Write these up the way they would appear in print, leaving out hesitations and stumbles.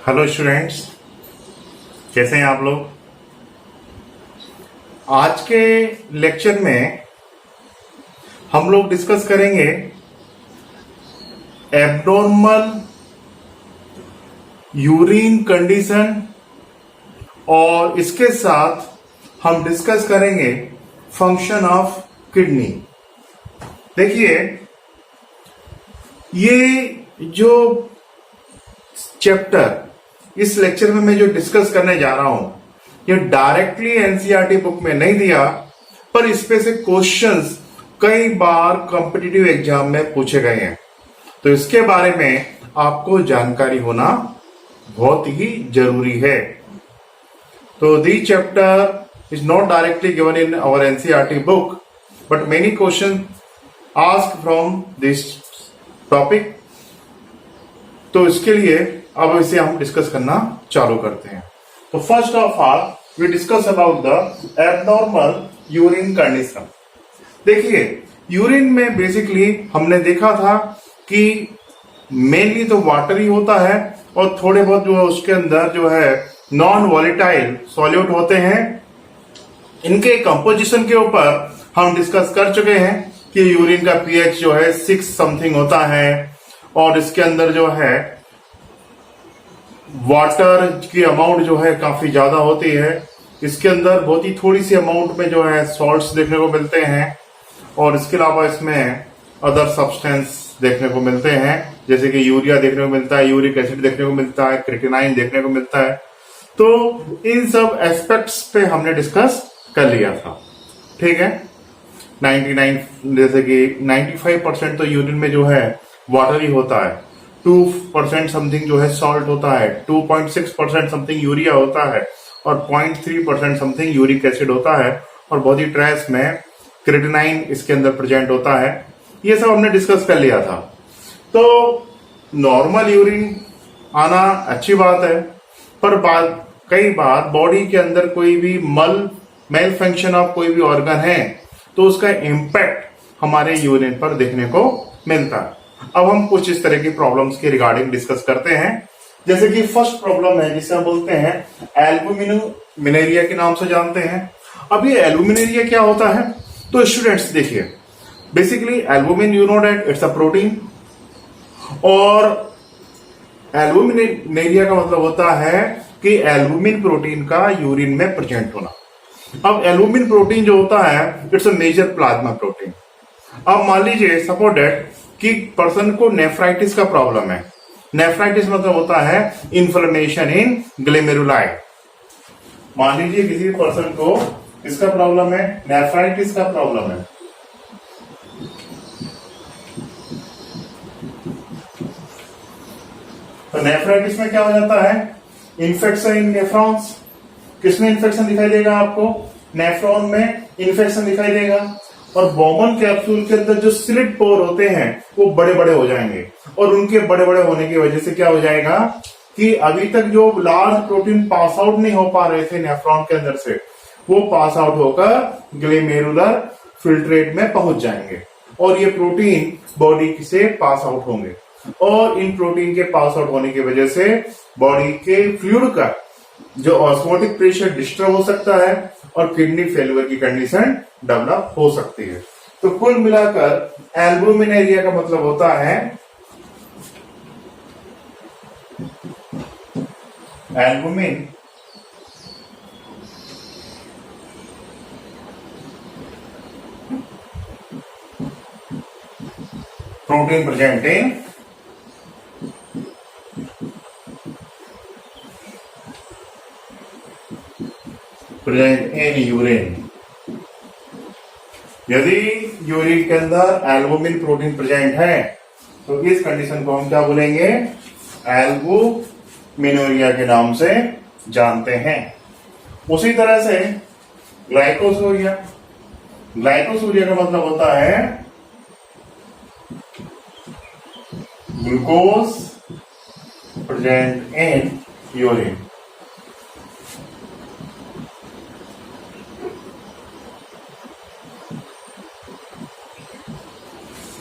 Hello students, कैसे हैं आप लोग। आज के लेक्चर में हम लोग डिस्कस करेंगे एब्नॉर्मल यूरिन कंडीशन और इसके साथ हम डिस्कस करेंगे फंक्शन ऑफ किडनी। देखिए, ये जो चैप्टर इस लेक्चर में मैं जो डिस्कस करने जा रहा हूं, ये डायरेक्टली एनसीईआरटी बुक में नहीं दिया, पर इस पे से क्वेश्चंस कई बार कॉम्पिटिटिव एग्जाम में पूछे गए हैं, तो इसके बारे में आपको जानकारी होना बहुत ही जरूरी है। तो this chapter is not directly given in our NCERT book, but many question ask from this topic. तो इसके लिए अब इसे हम डिस्कस करना चालू करते हैं। तो first of all we discuss about the abnormal urine condition. देखिए, यूरिन में बेसिकली हमने देखा था कि मेनली तो वाटर ही होता है और थोड़े बहुत जो है उसके अंदर जो है नॉन वॉलेटाइल सॉल्यूट होते हैं। इनके कंपोजिशन के ऊपर हम डिस्कस कर चुके हैं कि यूरिन का पीएच जो है 6 समथिंग होता है और इसके अंदर जो है वाटर की अमाउंट जो है काफी ज्यादा होती है। इसके अंदर बहुत ही थोड़ी सी अमाउंट में जो है सॉल्ट्स देखने को मिलते हैं और इसके अलावा इसमें अदर सब्सटेंस देखने को मिलते हैं, जैसे कि यूरिया देखने को मिलता है, यूरिक एसिड देखने को मिलता है, क्रिएटिनाइन देखने को मिलता है। तो इन सब एस्पेक्ट्स पे हमने डिस्कस कर लिया था, ठीक है। 99 जैसे कि 95% तो यूरिन में जो है वाटर ही होता है, 2% समथिंग जो है सॉल्ट होता है, 2.6% समथिंग यूरिया होता है और 0.3% समथिंग यूरिक एसिड होता है और बहुत ही ट्रेस में क्रिएटिनाइन इसके अंदर प्रेजेंट होता है। ये सब हमने डिस्कस कर लिया था। तो नॉर्मल यूरिन आना अच्छी बात है, पर कई बार बॉडी के अंदर कोई भी मेल फंक्शन ऑफ कोई भी ऑर्गन है तो उसका इम्पैक्ट हमारे यूरिन पर देखने को मिलता है। अब हम कुछ इस तरह की प्रॉब्लम्स के रिगार्डिंग डिस्कस करते हैं। जैसे कि फर्स्ट प्रॉब्लम है जिसे हम बोलते हैं एल्बुमिनुमिनेरिया के नाम से जानते हैं। अब ये एल्बुमिनेरिया क्या होता है, तो स्टूडेंट्स देखिए, basically albumin you know that it's a protein और एल्बुमिनेरिया का मतलब होता है कि एल्बुमिन प्रोटीन का यूरिन में प्रेजेंट होना। अब एल्बुमिन प्रोटीन जो होता है it's a major plasma protein. अब मान लीजिए सपोज दैट कि पर्सन को नेफ्राइटिस का प्रॉब्लम है। नेफ्राइटिस मतलब होता है इन्फ्लेमेशन इन ग्लोमेरुलाई। मान लीजिए किसी पर्सन को इसका प्रॉब्लम है, नेफ्राइटिस का प्रॉब्लम है। तो नेफ्राइटिस में क्या हो जाता है, इन्फेक्शन इन नेफ्रॉन्स। किसमें इन्फेक्शन दिखाई देगा आपको, नेफ्रॉन में इन्फेक्शन दिखाई देगा और बॉमन कैप्सूल के अंदर जो स्लिट पोर होते हैं वो बड़े बड़े हो जाएंगे और उनके बड़े बड़े होने की वजह से क्या हो जाएगा कि अभी तक जो लार्ज प्रोटीन पास आउट नहीं हो पा रहे थे नेफ्रॉन के अंदर से, वो पास आउट होकर ग्लोमेरुलर फिल्ट्रेट में पहुंच जाएंगे और ये प्रोटीन बॉडी से पास आउट होंगे और इन प्रोटीन के पास आउट होने की वजह से बॉडी के फ्लूइड का जो ऑस्मोटिक प्रेशर डिस्टर्ब हो सकता है और किडनी फेलियर की कंडीशन डेवलप हो सकती है। तो कुल मिलाकर एल्बुमिनेरिया का मतलब होता है albumin protein present in urine. यदि यूरिन के अंदर एल्बुमिन प्रोटीन प्रेजेंट है तो इस कंडीशन को हम क्या बोलेंगे, एल्बुमिनुरिया के नाम से जानते हैं। उसी तरह से ग्लाइकोसूरिया। ग्लाइकोसूरिया का मतलब होता है glucose present in urine.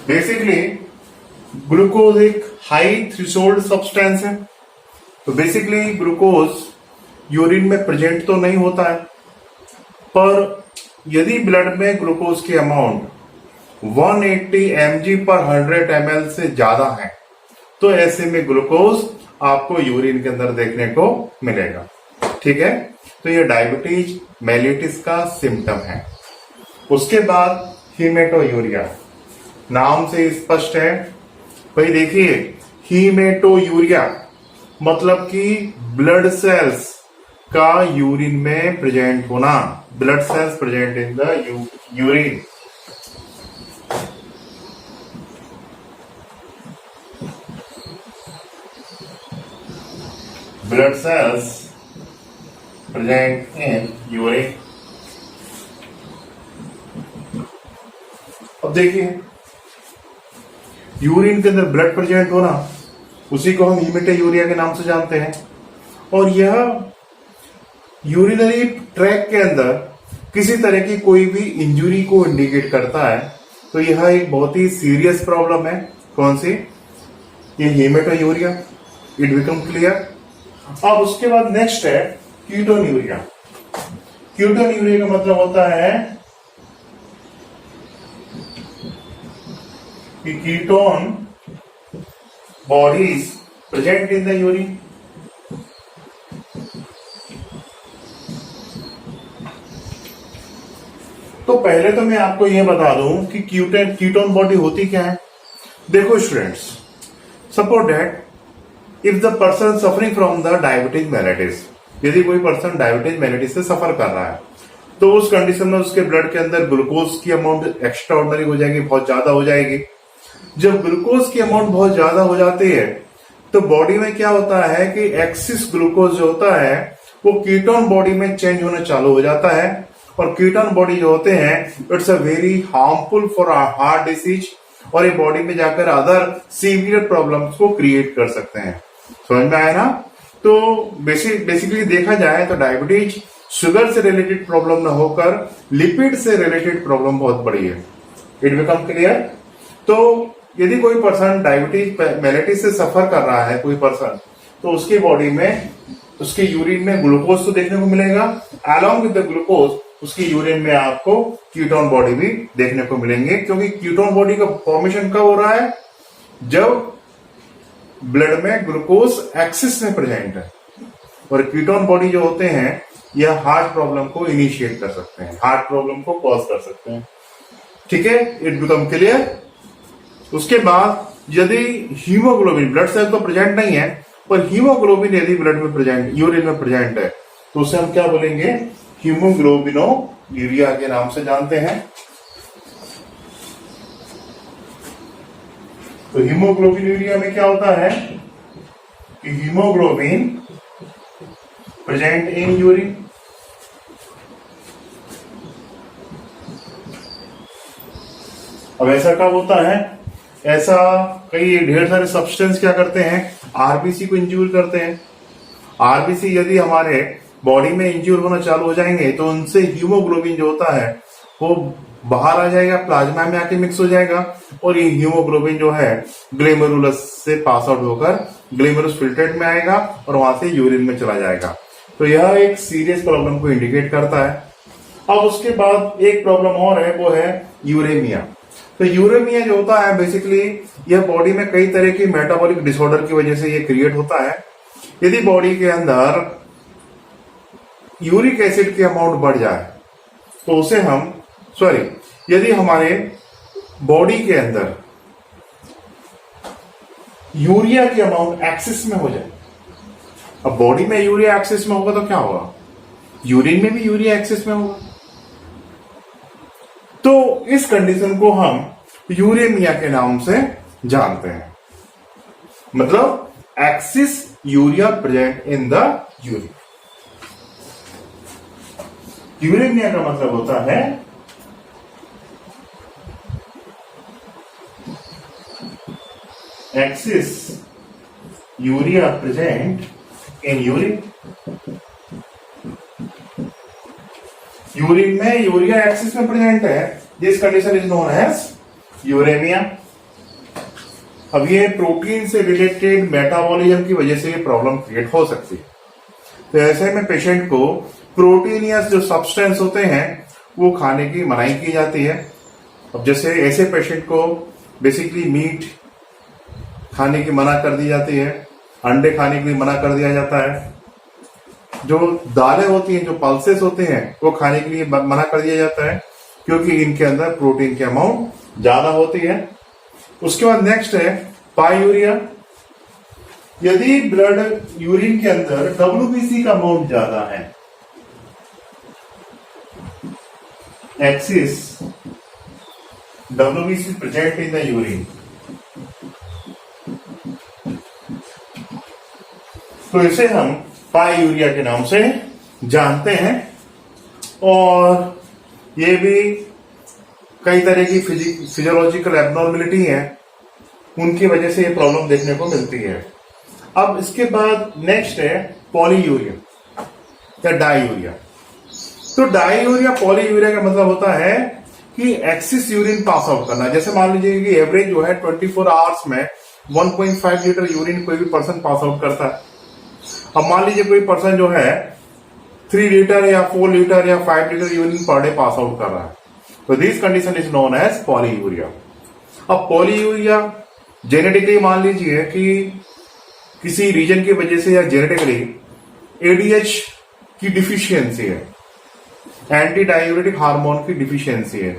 Basically glucose एक हाई थ्रेशोल्ड सब्सटेंस है, तो बेसिकली ग्लूकोज यूरिन में प्रेजेंट तो नहीं होता है, पर यदि ब्लड में ग्लूकोज की अमाउंट 180 mg पर 100 ml से ज्यादा है तो ऐसे में ग्लूकोज आपको यूरिन के अंदर देखने को मिलेगा। ठीक है, तो ये डायबिटीज मेलिटिस का सिम्टम है। उसके बाद हीमेटोयूरिया, नाम से स्पष्ट है भाई। देखिए, हीमेटोयूरिया मतलब कि ब्लड सेल्स का यूरिन में प्रेजेंट होना, blood cells present in the urine. Blood cells present in urine. अब देखिए, यूरिन के अंदर ब्लड प्रेजेंट होना, उसी को हम हीमेटोयूरिया के नाम से जानते हैं। और यह यूरिनरी ट्रैक के अंदर किसी तरह की कोई भी इंजुरी को इंडिकेट करता है। तो यह एक बहुत ही सीरियस प्रॉब्लम है। कौन सी? ये हीमेटोयूरिया। It become clear. अब उसके बाद नेक्स्ट है कीटोन्यूरिया। कीटोन्यूरिया का मतलब होता है कि ketone bodies present in the urine. तो पहले तो मैं आपको यह बता दूं कि कीटोन बॉडी होती क्या है। देखो students, suppose that if the person suffering from the diabetes mellitus, यदि कोई पर्सन डायबिटीज मेलिटिस से सफर कर रहा है तो उस कंडीशन में उसके ब्लड के अंदर ग्लूकोज की अमाउंट एक्स्ट्रा ऑर्डिनरी हो जाएगी, बहुत ज्यादा हो जाएगी। जब ग्लूकोज की अमाउंट बहुत ज्यादा हो जाती है तो बॉडी में क्या होता है कि एक्सिस ग्लूकोज जो होता है वो कीटोन बॉडी में चेंज होना चालू हो जाता है। और कीटोन बॉडी जो होते हैं it's a very harmful for heart disease, और ये बॉडी में जाकर अदर सीवियर प्रॉब्लम्स को क्रिएट कर सकते हैं। समझ में आया ना? तो बेसिकली देखा जाए तो डायबिटीज शुगर से रिलेटेड प्रॉब्लम ना होकर लिपिड से रिलेटेड प्रॉब्लम बहुत बड़ी है। It become clear. तो यदि कोई पर्सन डायबिटीज मेलिटिस से सफर कर रहा है कोई पर्सन, तो उसकी बॉडी में, उसके यूरिन में ग्लूकोज तो देखने को मिलेगा, अलॉन्ग विद द ग्लूकोज उसकी यूरिन में आपको कीटोन बॉडी भी देखने को मिलेंगे। क्योंकि कीटोन बॉडी का फॉर्मेशन कब हो रहा है? जब ब्लड में ग्लूकोज एक्सिस में प्रेजेंट है। और कीटोन बॉडी जो होते हैं यह हार्ट प्रॉब्लम को इनिशिएट कर सकते हैं, हार्ट प्रॉब्लम को कॉज कर सकते हैं। ठीक है, इट बिकम क्लियर। उसके बाद यदि हीमोग्लोबिन, ब्लड सेल तो प्रेजेंट नहीं है, पर हीमोग्लोबिन यदि ब्लड में प्रेजेंट, यूरिन में प्रेजेंट है, तो उसे हम क्या बोलेंगे? हीमोग्लोबिनोयूरिया के नाम से जानते हैं। तो हीमोग्लोबिनूरिया में क्या होता है कि हीमोग्लोबिन प्रेजेंट इन यूरिन। अब ऐसा कब होता है? ऐसा कई ढेर सारे सब्सटेंस क्या करते हैं? आरबीसी को इंज्यूर करते हैं। आरबीसी यदि हमारे बॉडी में इंज्यूर होना चालू हो जाएंगे तो उनसे हीमोग्लोबिन जो होता है वो बाहर आ जाएगा, प्लाज्मा में आके मिक्स हो जाएगा, और ये हीमोग्लोबिन जो है ग्लोमेरुलस से पास आउट होकर ग्लोमेरुलस फिल्ट्रेट में आएगा और वहां से यूरिन में चला जाएगा। तो यह एक सीरियस प्रॉब्लम को इंडिकेट करता है। अब उसके बाद एक प्रॉब्लम और है, वो है यूरेमिया। तो यूरेमिया जो होता है बेसिकली यह बॉडी में कई तरह की मेटाबॉलिक डिसऑर्डर की वजह से ये क्रिएट होता है। यदि बॉडी के अंदर यूरिक एसिड की अमाउंट बढ़ जाए तो उसे हम यदि हमारे बॉडी के अंदर यूरिया की अमाउंट एक्सिस में हो जाए, अब बॉडी में यूरिया एक्सिस में होगा तो क्या होगा? यूरिन में भी यूरिया एक्सिस में होगा। तो इस कंडीशन को हम यूरेमिया के नाम से जानते हैं। मतलब excess urea present in the urine. Uremia का मतलब होता है excess urea present in urine. Urine में यूरिया एक्सिस में प्रेजेंट है, this condition is known as uremia. अब ये प्रोटीन से रिलेटेड मेटाबॉलिज्म की वजह से ये प्रॉब्लम क्रिएट हो सकती है। तो ऐसे में पेशेंट को प्रोटीन या जो सब्सटेंस होते हैं वो खाने की मनाही की जाती है। अब जैसे ऐसे पेशेंट को बेसिकली मीट खाने की मना कर दी जाती है, अंडे खाने के लिए मना कर दिया जाता है, जो दालें होती हैं, जो पल्सेस होते हैं वो खाने के लिए मना कर दिया जाता है क्योंकि इनके अंदर प्रोटीन की अमाउंट ज्यादा होती है। उसके बाद नेक्स्ट है पायूरिया। यदि ब्लड यूरिन के अंदर WBC का अमाउंट ज्यादा है, axis WBC present in the urine, तो इसे हम पायूरिया के नाम से जानते हैं। और ये भी कई तरह की फिजियोलॉजिकल एबनॉर्मेलिटी है, उनकी वजह से ये प्रॉब्लम देखने को मिलती है। अब इसके बाद नेक्स्ट है पॉलीयूरिया या डायूरिया। तो डायूरिया पॉलीयूरिया का मतलब होता है कि एक्सिस यूरिन पास आउट करना। जैसे मान लीजिए कि एवरेज जो है 24 आवर्स में 1.5 लीटर यूरिन कोई भी पर्सन पास आउट करता है। अब मान लीजिए कोई पर्सन जो है 3 लीटर या 4 लीटर या 5 litre urine per day pass out कर रहा है, तो this condition is known as polyuria. अब पॉलीयूरिया जेनेटिकली मान लीजिए कि किसी रीजन की वजह से या जेनेटिकली ADH की डिफिशियंसी है, एंटी डाययूरेटिक हार्मोन की डिफिशियंसी है।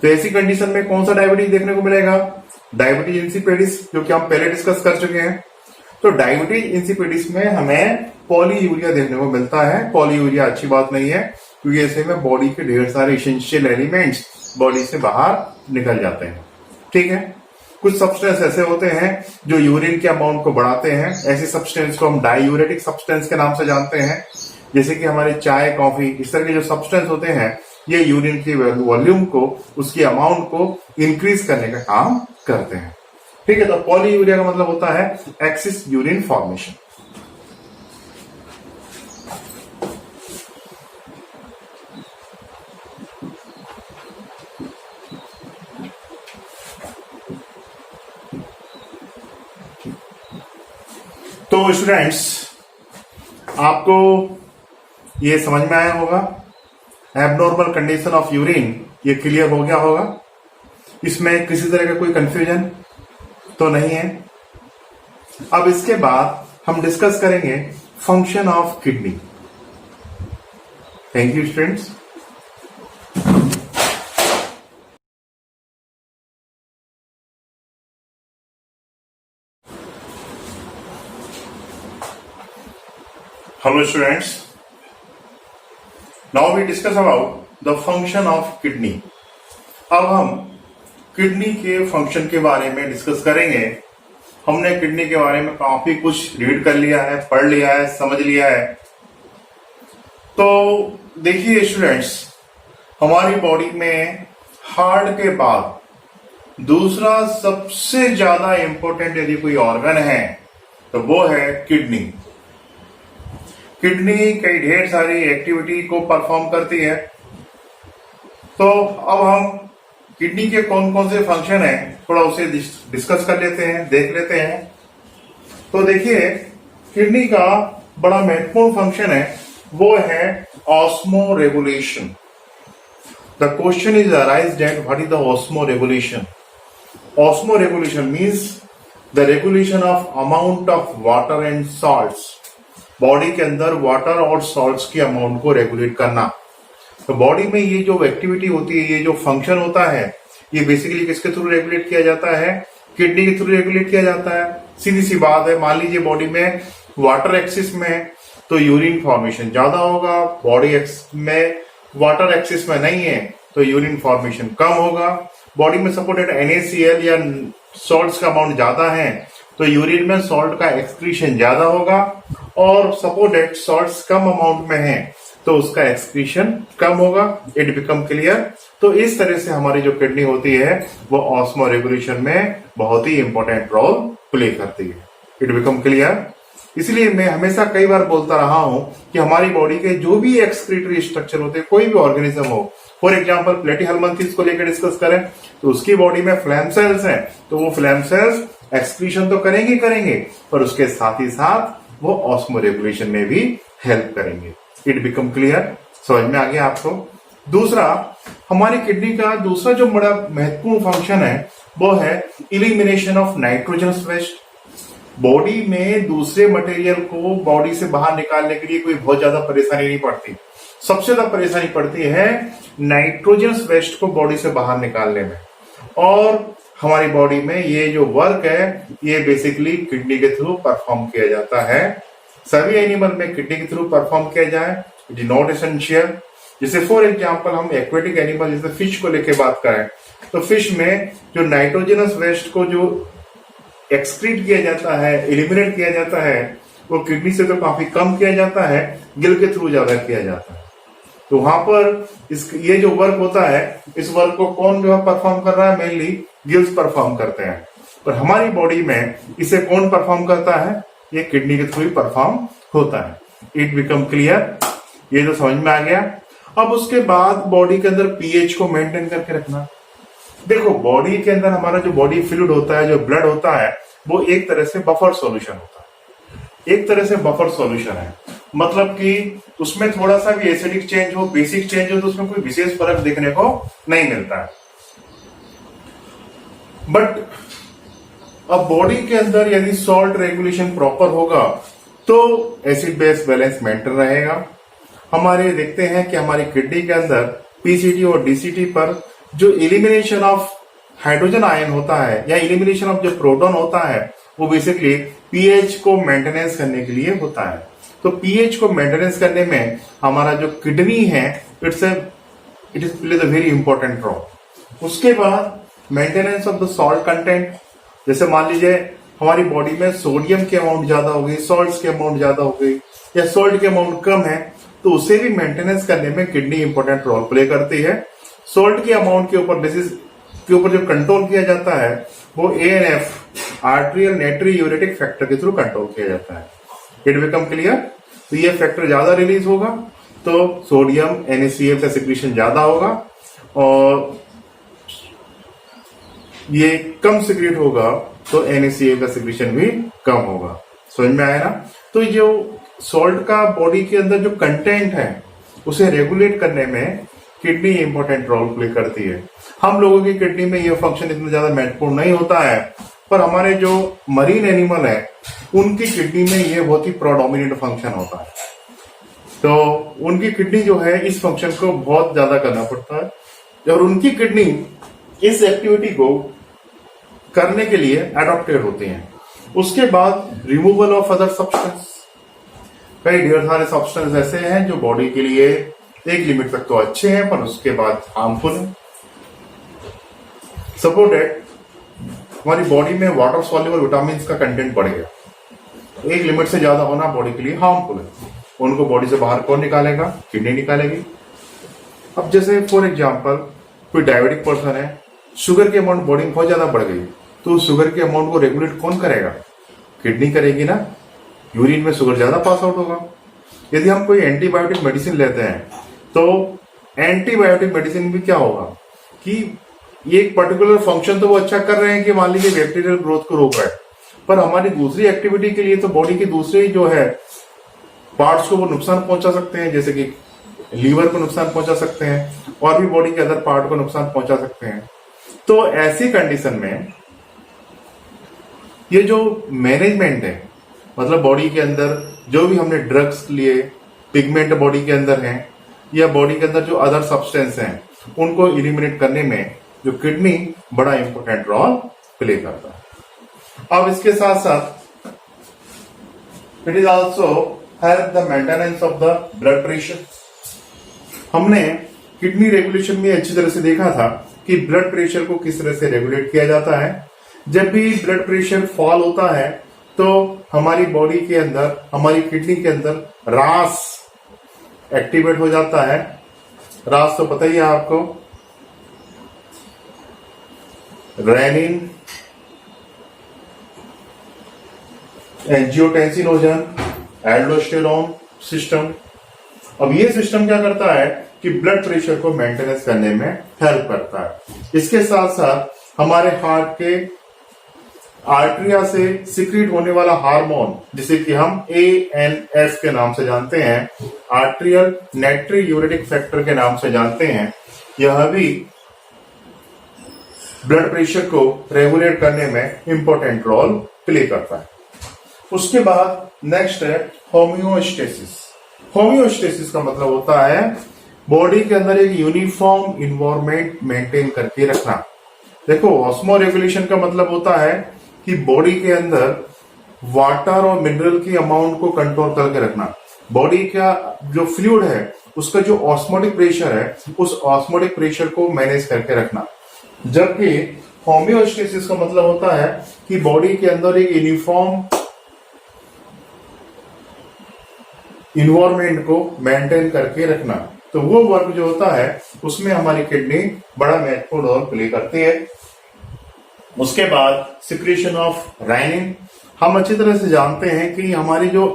तो ऐसी कंडीशन में कौन सा डायबिटीज देखने को मिलेगा? डायबिटीज इंसिपिडिस, जो कि हम पहले डिस्कस कर चुके हैं। तो डायबिटीज इंसिपिडिस में हमें पॉलीयूरिया देखने को मिलता है। पॉलीयूरिया अच्छी बात नहीं है क्योंकि ऐसे में बॉडी के ढेर सारे एसेंशियल एलिमेंट्स बॉडी से बाहर निकल जाते हैं। ठीक है, कुछ सब्सटेंस ऐसे होते हैं जो यूरिन के अमाउंट को बढ़ाते हैं। ऐसे सब्सटेंस को हम डायूरेटिक सब्सटेंस के नाम से जानते हैं। जैसे कि हमारे चाय, कॉफी, इस तरह के जो सब्सटेंस होते हैं ये यूरिन की वॉल्यूम को, उसकी अमाउंट को इंक्रीज करने का काम करते हैं। ठीक है, तो पॉलीयूरिया का मतलब होता है एक्सिस यूरिन फॉर्मेशन। तो स्टूडेंट्स, आपको ये समझ में आया होगा, एबनॉर्मल कंडीशन ऑफ यूरिन ये क्लियर हो गया होगा। इसमें किसी तरह का कोई कंफ्यूजन तो नहीं है। अब इसके बाद हम डिस्कस करेंगे function of kidney. Thank you students. Hello students, now we discuss about the function of kidney. अब हम किडनी के फंक्शन के बारे में डिस्कस करेंगे। हमने किडनी के बारे में काफी कुछ रीड कर लिया है, पढ़ लिया है, समझ लिया है। तो देखिए स्टूडेंट्स, हमारी बॉडी में हार्ट के बाद दूसरा सबसे ज्यादा इंपॉर्टेंट यदि कोई ऑर्गन है तो वो है किडनी। किडनी कई ढेर सारी एक्टिविटी को परफॉर्म करती है। तो अब हम किडनी के कौन कौन से फंक्शन है थोड़ा उसे डिस्कस कर लेते हैं, देख लेते हैं। तो देखिए, किडनी का बड़ा महत्वपूर्ण फंक्शन है, वो है osmo regulation. The question is arise that what is the osmo regulation. Osmo regulation means the regulation of amount of water and salts. Body के अंदर वाटर और सॉल्ट्स की अमाउंट को रेगुलेट करना। तो बॉडी में ये जो एक्टिविटी होती है, ये जो फंक्शन होता है, ये बेसिकली किसके थ्रू रेगुलेट किया जाता है? किडनी के थ्रू रेगुलेट किया जाता है। सीधी सी बात है, मान लीजिए बॉडी में वाटर एक्सिस में तो यूरिन फॉर्मेशन ज्यादा होगा, बॉडी में वाटर एक्सिस में नहीं है तो यूरिन फॉर्मेशन कम होगा। बॉडी में सपोर्टेड NaCl या सॉल्ट्स का अमाउंट ज्यादा है तो यूरिन में सॉल्ट का एक्सक्रीशन ज्यादा होगा, और सपोर्टेड सॉल्ट्स कम अमाउंट में है तो उसका एक्सक्रीशन कम होगा। It become clear. तो इस तरह से हमारी जो किडनी होती है वो ऑस्मो रेगुलेशन में बहुत ही इंपॉर्टेंट रोल प्ले करती है। It become clear. इसलिए मैं हमेशा कई बार बोलता रहा हूं कि हमारी बॉडी के जो भी एक्सक्रीटरी स्ट्रक्चर होते हैं, कोई भी ऑर्गेनिज्म हो, फॉर एग्जाम्पल प्लेटीहेल्मिन्थेस को लेकर डिस्कस करें तो उसकी बॉडी में फ्लैम सेल्स हैं, तो वो फ्लैम सेल्स एक्सक्रीशन तो करेंगे करेंगे, पर उसके साथ ही साथ वो ऑस्मो रेगुलेशन में भी हेल्प करेंगे। It become clear? समझ में आ गया आपको? दूसरा, हमारी किडनी का दूसरा जो बड़ा महत्वपूर्ण फंक्शन है वो है elimination of nitrogenous waste. Body में दूसरे मटेरियल को बॉडी से बाहर निकालने के लिए कोई बहुत ज्यादा परेशानी नहीं पड़ती। सबसे ज्यादा परेशानी पड़ती है नाइट्रोजनस वेस्ट को बॉडी से बाहर निकालने में। और हमारी बॉडी में ये जो वर्क है ये बेसिकली किडनी के थ्रू परफॉर्म किया जाता है। सभी एनिमल में किडनी के थ्रू परफॉर्म किया जाए, इट इज नॉट एसेंशियल। जैसे फॉर एग्जांपल हम एक्वेटिक एनिमल जैसे फिश को लेके बात करें तो फिश में जो नाइट्रोजनस वेस्ट को जो एक्सक्रीट किया जाता है, एलिमिनेट किया जाता है, वो किडनी से तो काफी कम किया जाता है, गिल के थ्रू ज्यादा किया जाता है। तो वहां पर ये जो वर्क होता है, इस वर्क को कौन जो है परफॉर्म कर रहा है? मेनली गिल्स परफॉर्म करते हैं। पर हमारी बॉडी में इसे कौन परफॉर्म करता है? ये किडनी के थ्रू ही परफॉर्म होता है। It become clear? ये तो समझ में आ गया। अब उसके बाद बॉडी के अंदर पीएच को मेंटेन करके रखना। देखो, बॉडी के अंदर हमारा जो बॉडी फ्लूइड होता है, जो ब्लड होता है, वो एक तरह से बफर सॉल्यूशन होता है। एक तरह से बफर सॉल्यूशन है, मतलब कि उसमें थोड़ा सा भी एसिडिक चेंज हो, बेसिक चेंज हो, तो उसमें कोई विशेष फर्क देखने को नहीं मिलता है। बट अब बॉडी के अंदर यदि सॉल्ट रेगुलेशन प्रॉपर होगा तो एसिड बेस बैलेंस मेंटेन रहेगा। हमारे देखते हैं कि हमारी किडनी के अंदर पीसीटी और डीसीटी पर जो इलिमिनेशन ऑफ हाइड्रोजन आयन होता है या इलिमिनेशन ऑफ जो प्रोटॉन होता है, वो बेसिकली पीएच को मेंटेनेंस करने के लिए होता है। तो पीएच को मेंटेनेंस करने में हमारा जो किडनी है it is plays a very important role. उसके बाद maintenance of the salt content. जैसे मान लीजिए हमारी बॉडी में सोडियम की अमाउंट ज्यादा हो गई, सॉल्ट की अमाउंट ज्यादा हो गई, या सॉल्ट की अमाउंट कम है, तो उसे भी मेंटेनेंस करने में किडनी इंपॉर्टेंट रोल प्ले करती है। सॉल्ट की अमाउंट के ऊपर बेसिस के ऊपर जो कंट्रोल किया जाता है वो एएनएफ, आर्टेरियल नेट्री यूरेटिक फैक्टर के थ्रू कंट्रोल किया जाता है। It become clear? तो ये फैक्टर ज्यादा रिलीज होगा तो सोडियम NaCl का सिक्रीशन ज्यादा होगा, और ये कम सिक्रीट होगा तो NaCl का सिक्रीशन भी कम होगा। समझ में आया ना? तो जो सॉल्ट का बॉडी के अंदर जो कंटेंट है उसे रेगुलेट करने में किडनी इंपॉर्टेंट रोल प्ले करती है। हम लोगों की किडनी में यह फंक्शन इतना ज्यादा महत्वपूर्ण नहीं होता है, पर हमारे जो मरीन एनिमल है उनकी किडनी में यह बहुत ही प्रोडोमिनेंट फंक्शन होता है। तो उनकी किडनी जो है इस फंक्शन को बहुत ज्यादा करना पड़ता है, और उनकी किडनी इस एक्टिविटी को करने के लिए एडॉप्टेड होती हैं। उसके बाद रिमूवल ऑफ अदर सब्सटेंस। कई ढेर सारे सब्सटेंस ऐसे हैं जो बॉडी के लिए एक लिमिट तक तो अच्छे हैं पर उसके बाद हार्मफुल है। सपोज दैट हमारी बॉडी में वाटर सॉल्युबल विटामिन का कंटेंट बढ़ गया, तो एक लिमिट से ज्यादा होना बॉडी के लिए हार्मफुल है। उनको बॉडी से बाहर कौन निकालेगा? किडनी निकालेगी। अब जैसे फॉर एग्जांपल कोई डायबिटिक पर्सन है, शुगर की अमाउंट बॉडी में बहुत ज्यादा बढ़ गई, तो शुगर के अमाउंट को रेगुलेट कौन करेगा? किडनी करेगी ना। यूरिन में शुगर ज्यादा पास आउट होगा। यदि हम कोई एंटीबायोटिक मेडिसिन लेते हैं तो एंटीबायोटिक मेडिसिन में क्या होगा कि ये एक पर्टिकुलर फंक्शन तो वो अच्छा कर रहे हैं कि मान लीजिए बैक्टीरियल ग्रोथ को रोक रहा है, पर हमारी दूसरी एक्टिविटी के लिए तो बॉडी के दूसरे जो है पार्ट्स को वो नुकसान पहुंचा सकते हैं, जैसे कि लीवर को नुकसान पहुंचा सकते हैं और भी बॉडी के अदर पार्ट को नुकसान पहुंचा सकते हैं। तो ऐसी कंडीशन में ये जो मैनेजमेंट है, मतलब बॉडी के अंदर जो भी हमने ड्रग्स लिए, पिगमेंट बॉडी के अंदर हैं या बॉडी के अंदर जो अदर सब्सटेंस हैं, उनको इलिमिनेट करने में जो किडनी बड़ा इंपॉर्टेंट रोल प्ले करता है। अब इसके साथ साथ it is also help the maintenance of the blood pressure. हमने किडनी रेगुलेशन में अच्छी तरह से देखा था कि ब्लड प्रेशर को किस तरह से रेगुलेट किया जाता है। जब भी ब्लड प्रेशर फॉल होता है तो हमारी बॉडी के अंदर, हमारी किडनी के अंदर रास एक्टिवेट हो जाता है। रास तो पता ही है आपको, रेनिन, एंजियोटेंसिनोजन, एल्डोस्टेरोन सिस्टम। अब ये सिस्टम क्या करता है कि ब्लड प्रेशर को मेंटेनेंस करने में हेल्प करता है। इसके साथ साथ हमारे हार्ट के आर्ट्रिया से सिक्रीट होने वाला हार्मोन जिसे कि हम ANF के नाम से जानते हैं, आर्ट्रियल नाइट्रियूरेटिक फैक्टर के नाम से जानते हैं, यह भी ब्लड प्रेशर को रेगुलेट करने में इंपॉर्टेंट रोल प्ले करता है। उसके बाद नेक्स्ट है होम्योस्टेसिस। होम्योस्टेसिस का मतलब होता है बॉडी के अंदर एक यूनिफॉर्म इन्वायरमेंट मेंटेन करके रखना। देखो, ऑस्मो रेगुलेशन का मतलब होता है कि बॉडी के अंदर वाटर और मिनरल की अमाउंट को कंट्रोल करके रखना। बॉडी का जो फ्लूइड है उसका जो ऑस्मोटिक प्रेशर है उस ऑस्मोटिक प्रेशर को मैनेज करके रखना। जबकि होम्योस्टेसिस का मतलब होता है कि बॉडी के अंदर एक यूनिफॉर्म इन्वायरमेंट को मेंटेन करके रखना। तो वो वर्क जो होता है उसमें हमारी किडनी बड़ा महत्वपूर्ण रोल प्ले करती है। उसके बाद सिक्रीशन ऑफ रेनिन। हम अच्छी तरह से जानते हैं कि हमारी जो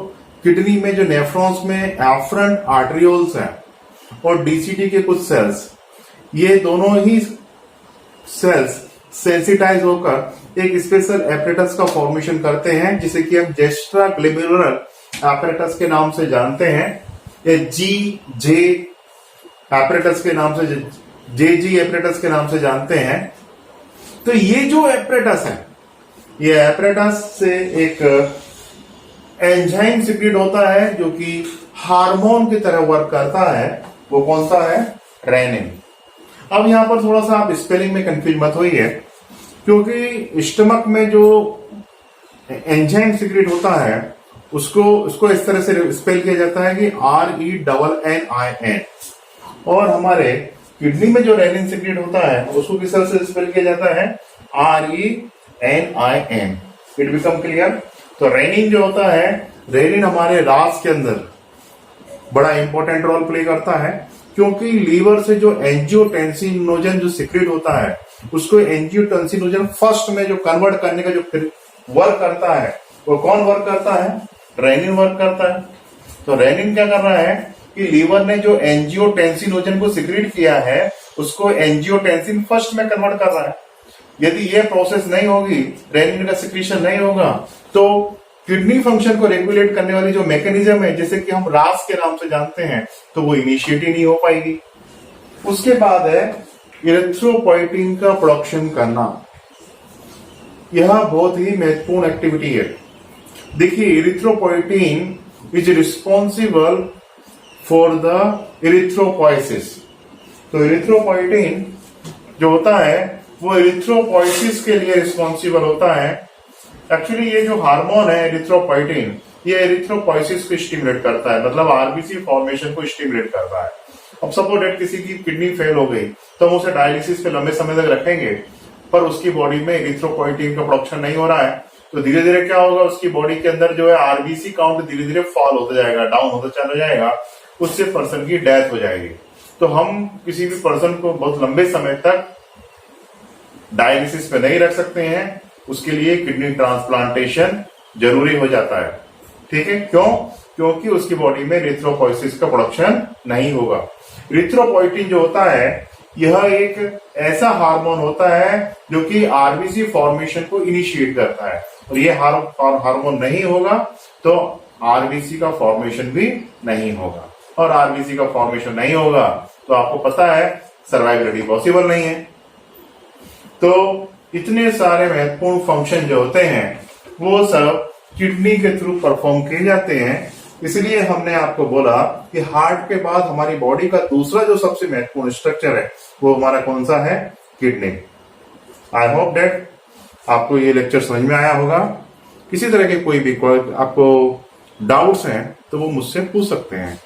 किडनी में जो नेफ्रॉन्स में एफरेंट आर्टरियोल्स हैं और डीसीटी के कुछ सेल्स, ये दोनों ही सेल्स सेंसिटाइज होकर एक स्पेशल एपरेटस का फॉर्मेशन करते हैं जिसे कि हम जेस्ट्रा ग्लोमेरुलर एपरेटस के नाम से जानते हैं, या जे एपरेटस के नाम से, जी एपरेटस के नाम से जानते हैं। तो ये जो एपरेटस है, ये एपरेटस से एक एंजाइम सिक्रीट होता है जो कि हार्मोन की तरह वर्क करता है। वो कौन सा है? रेनिन। अब यहां पर थोड़ा सा आप स्पेलिंग में कंफ्यूज मत होइए, क्योंकि स्टमक में जो एंजाइम सिक्रीट होता है उसको इस तरह से स्पेल किया जाता है कि RENNIN, और हमारे किडनी में जो रेनिन सिक्रीट होता है उसको किस तरह से स्पेल किया जाता है? RENIN। It become clear? तो रेनिन जो होता है, रेनिन हमारे रास के अंदर बड़ा इंपॉर्टेंट रोल प्ले करता है, क्योंकि लीवर से जो एंजियोटेंसिनोजन जो सिक्रीट होता है उसको एंजियोटेंसिनोजन फर्स्ट में जो कन्वर्ट करने का जो वर्क करता है वो कौन वर्क करता है? रेनिन वर्क करता है। तो रेनिन क्या कर रहा है कि लीवर ने जो एंजियोटेंसिनोजन को सिक्रीट किया है उसको एंजियोटेंसिन फर्स्ट में कन्वर्ट कर रहा है। यदि ये प्रोसेस नहीं होगी, रेनिन का सिक्रीशन नहीं होगा, तो किडनी फंक्शन को रेगुलेट करने वाली जो मैकेनिज्म है जिसे कि हम रास के नाम से जानते हैं, तो वो इनिशिएट ही नहीं हो पाएगी। उसके बाद है इरिथ्रोपोइटिन का प्रोडक्शन करना। यह बहुत ही महत्वपूर्ण एक्टिविटी है। देखिए, erythropoietin is responsible for the erythropoiesis. तो इरिथ्रोपोइटिन जो होता है वो इरिथ्रोपोइसिस के लिए रिस्पॉन्सिबल होता है। एक्चुअली ये जो हार्मोन है इरिथ्रोपोइटिन, ये इरिथ्रोपोइसिस को स्टिमुलेट करता है, मतलब आरबीसी फॉर्मेशन को स्टिमुलेट करता है। अब सपोज डेट किसी की किडनी फेल हो गई तो हम उसे डायलिसिस पे लंबे समय तक रखेंगे, पर उसकी बॉडी में इरिथ्रोपोइटिन का प्रोडक्शन नहीं हो रहा है, तो धीरे धीरे क्या होगा, उसकी बॉडी के अंदर जो है आरबीसी काउंट धीरे धीरे फॉल होता जाएगा, डाउन होता चला जाएगा, उससे पर्सन की डेथ हो जाएगी। तो हम किसी भी पर्सन को बहुत लंबे समय तक डायलिसिस पे नहीं रख सकते हैं, उसके लिए किडनी ट्रांसप्लांटेशन जरूरी हो जाता है। ठीक है, क्यों? क्योंकि उसकी बॉडी में इरिथ्रोपोइसिस का प्रोडक्शन नहीं होगा। इरिथ्रोपोइटिन जो होता है यह एक ऐसा हार्मोन होता है जो कि आरबीसी फॉर्मेशन को इनिशिएट करता है, और ये हार्मोन नहीं होगा तो आरबीसी का फॉर्मेशन भी नहीं होगा, और आरबीसी का फॉर्मेशन नहीं होगा तो आपको पता है सर्वाइवलिटी पॉसिबल नहीं है। तो इतने सारे महत्वपूर्ण फंक्शन जो होते हैं वो सब किडनी के थ्रू परफॉर्म किए जाते हैं। इसलिए हमने आपको बोला कि हार्ट के बाद हमारी बॉडी का दूसरा जो सबसे महत्वपूर्ण स्ट्रक्चर है वो हमारा कौन सा है? किडनी। आई होप दैट आपको ये लेक्चर समझ में आया होगा। किसी तरह के कोई भी आपको डाउट्स हैं तो वो मुझसे पूछ सकते हैं।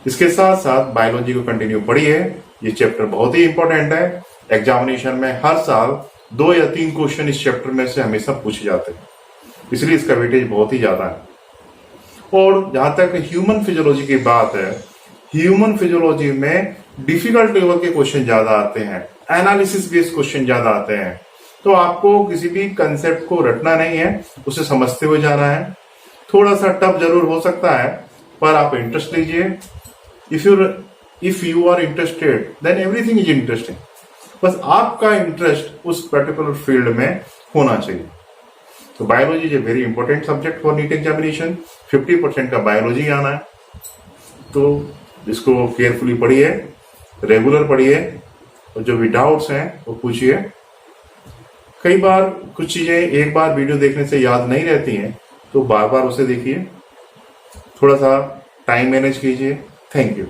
इसके साथ साथ बायोलॉजी को कंटिन्यू पढ़िए, ये चैप्टर बहुत ही इंपॉर्टेंट है। एग्जामिनेशन में हर साल 2 या 3 क्वेश्चन इस चैप्टर में से हमेशा पूछे जाते हैं, इसलिए इसका वेटेज बहुत ही ज्यादा है। और जहां तक ह्यूमन फिजियोलॉजी की बात है, ह्यूमन फिजियोलॉजी में डिफिकल्ट लेवल के क्वेश्चन ज्यादा आते हैं, एनालिसिस बेस्ड क्वेश्चन ज्यादा आते हैं। तो आपको किसी भी कंसेप्ट को रटना नहीं है, उसे समझते हुए जाना है। थोड़ा सा टफ जरूर हो सकता है, पर आप इंटरेस्ट लीजिए। If you are interested then everything is interesting. बस आपका इंटरेस्ट उस पर्टिकुलर फील्ड में होना चाहिए। तो biology is a very important subject for NEET examination. 50% का बायोलॉजी आना है, तो इसको केयरफुली पढ़िए, रेगुलर पढ़िए, और जो भी डाउट्स हैं वो पूछिए। कई बार कुछ चीजें एक बार वीडियो देखने से याद नहीं रहती हैं, तो बार बार उसे देखिए, थोड़ा सा टाइम मैनेज कीजिए। Thank you.